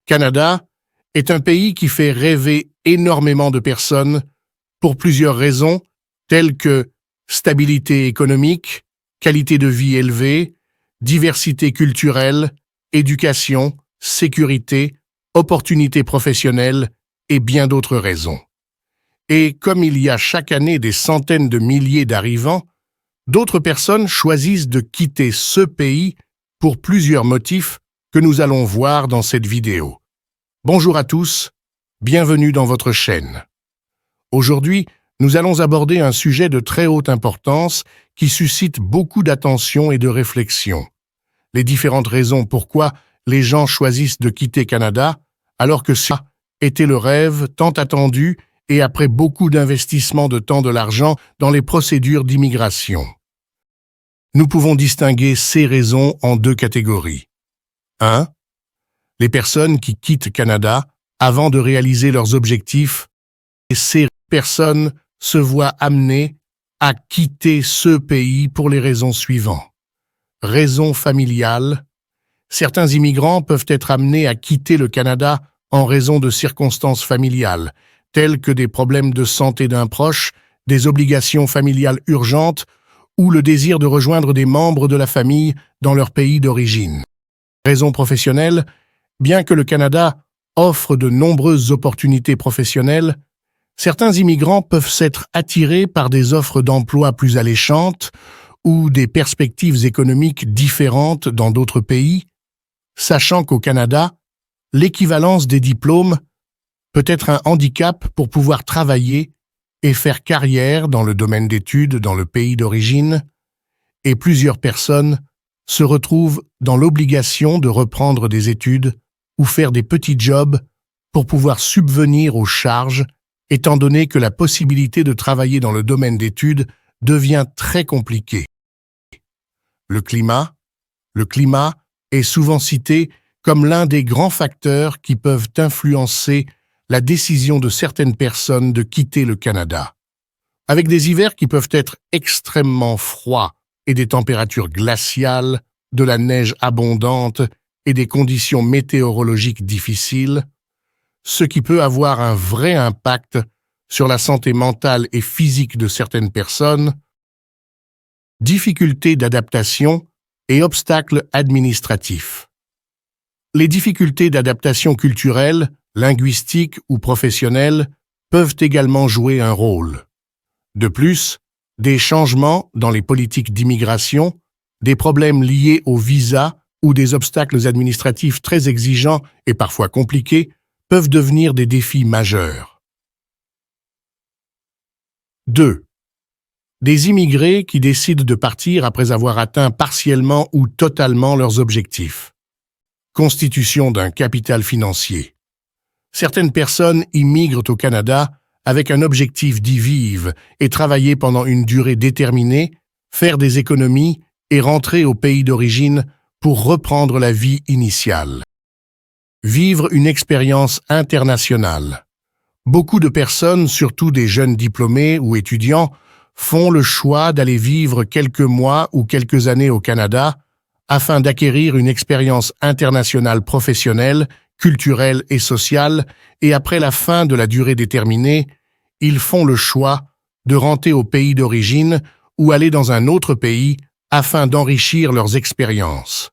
Canada est un pays qui fait rêver énormément de personnes pour plusieurs raisons, telles que stabilité économique, qualité de vie élevée, diversité culturelle, éducation, sécurité, opportunités professionnelles et bien d'autres raisons. Et comme il y a chaque année des centaines de milliers d'arrivants, d'autres personnes choisissent de quitter ce pays pour plusieurs motifs que nous allons voir dans cette vidéo. Bonjour à tous, bienvenue dans votre chaîne. Aujourd'hui, nous allons aborder un sujet de très haute importance qui suscite beaucoup d'attention et de réflexion. Les différentes raisons pourquoi les gens choisissent de quitter Canada, alors que ça était le rêve tant attendu et après beaucoup d'investissement de temps de l'argent dans les procédures d'immigration. Nous pouvons distinguer ces raisons en deux catégories. 1. Les personnes qui quittent Canada avant de réaliser leurs objectifs, et ces personnes se voient amenées à quitter ce pays pour les raisons suivantes. Raisons familiales. Certains immigrants peuvent être amenés à quitter le Canada en raison de circonstances familiales, telles que des problèmes de santé d'un proche, des obligations familiales urgentes ou le désir de rejoindre des membres de la famille dans leur pays d'origine. Raisons professionnelles. Bien que le Canada offre de nombreuses opportunités professionnelles, certains immigrants peuvent s'être attirés par des offres d'emploi plus alléchantes ou des perspectives économiques différentes dans d'autres pays, sachant qu'au Canada, l'équivalence des diplômes peut être un handicap pour pouvoir travailler et faire carrière dans le domaine d'études dans le pays d'origine, et plusieurs personnes se retrouvent dans l'obligation de reprendre des études ou faire des petits jobs pour pouvoir subvenir aux charges, étant donné que la possibilité de travailler dans le domaine d'études devient très compliquée. Le climat est souvent cité comme l'un des grands facteurs qui peuvent influencer la décision de certaines personnes de quitter le Canada. Avec des hivers qui peuvent être extrêmement froids et des températures glaciales, de la neige abondante et des conditions météorologiques difficiles, ce qui peut avoir un vrai impact sur la santé mentale et physique de certaines personnes, difficultés d'adaptation et obstacles administratifs. Les difficultés d'adaptation culturelle, linguistique ou professionnelle peuvent également jouer un rôle. De plus, des changements dans les politiques d'immigration, des problèmes liés au visa ou des obstacles administratifs très exigeants et parfois compliqués peuvent devenir des défis majeurs. 2. Des immigrés qui décident de partir après avoir atteint partiellement ou totalement leurs objectifs. Constitution d'un capital financier. Certaines personnes immigrent au Canada avec un objectif d'y vivre et travailler pendant une durée déterminée, faire des économies et rentrer au pays d'origine pour reprendre la vie initiale. Vivre une expérience internationale. Beaucoup de personnes, surtout des jeunes diplômés ou étudiants, font le choix d'aller vivre quelques mois ou quelques années au Canada afin d'acquérir une expérience internationale professionnelle, culturelle et sociale, et après la fin de la durée déterminée, ils font le choix de rentrer au pays d'origine ou aller dans un autre pays afin d'enrichir leurs expériences.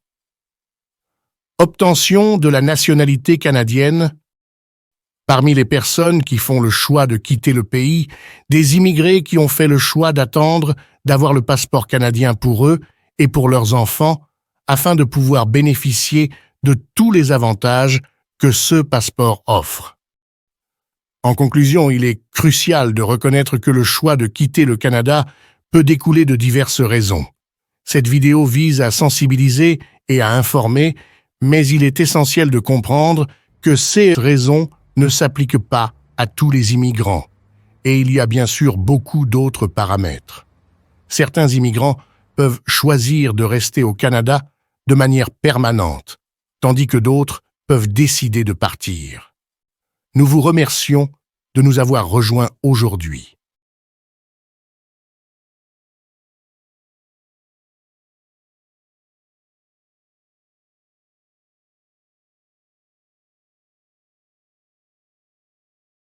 Obtention de la nationalité canadienne. Parmi les personnes qui font le choix de quitter le pays, des immigrés qui ont fait le choix d'attendre d'avoir le passeport canadien pour eux et pour leurs enfants afin de pouvoir bénéficier de tous les avantages que ce passeport offre. En conclusion, il est crucial de reconnaître que le choix de quitter le Canada peut découler de diverses raisons. Cette vidéo vise à sensibiliser et à informer, mais il est essentiel de comprendre que ces raisons ne s'appliquent pas à tous les immigrants, et il y a bien sûr beaucoup d'autres paramètres. Certains immigrants peuvent choisir de rester au Canada de manière permanente, tandis que d'autres peuvent décider de partir. Nous vous remercions de nous avoir rejoints aujourd'hui.